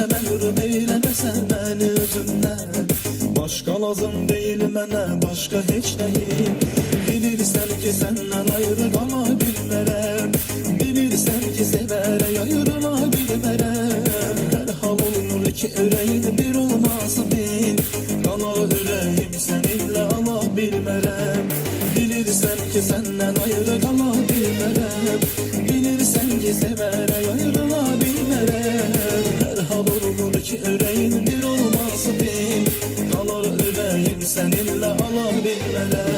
Gecə məhrum eyləməsən məni özündən. Başqa lazım deyil mənə, başqa heç nəyim. Bilirsən ki səndən ayrı qala bilmərəm. Bilirsən ki sevərək ayrıla bilmərəm. Hər hal olunur ki ürəyin bir olması bil. Qala ürəyim səninlə ala bilmərəm. Bilirsən ki səndən ayrı qala bilmərəm. Bilirsən ki sevərək ayrıla bilmərəm. Hər hal olunur ki ürəyin bir olması bil. Qala ürəyim səninlə ala bilmərəm.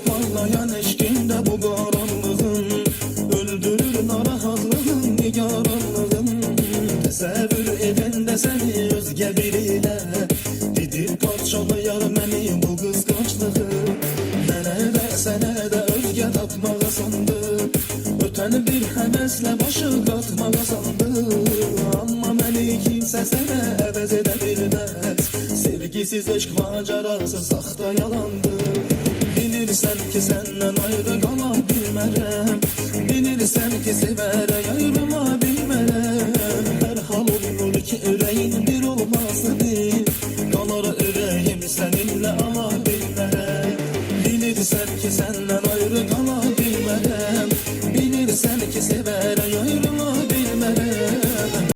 Parlayan eşkinde bu qaranlığın, öldürür narahatlığın, nigaranlığın. Təsəvvür edəndə səni özgə birilə, gedir parçalayar məni bu qısqanclığı. Mənə də sənə də özgə tapmağa sandı, ötən bir həvəslə başı qatmağa sandı. Amma məni kimsə sənə əvəz edə bilməz, sevgisiz eşq macerası saxta yalandı. Bilirsən ki səndən ayrı qala bilmərəm. Bilirsən ki sevərək ayrıla bilmərəm. Hər hal olunur ki ürəyin bir olmasıdır. Qalar ürəyim səninlə ala bilmərəm. Bilirsən ki səndən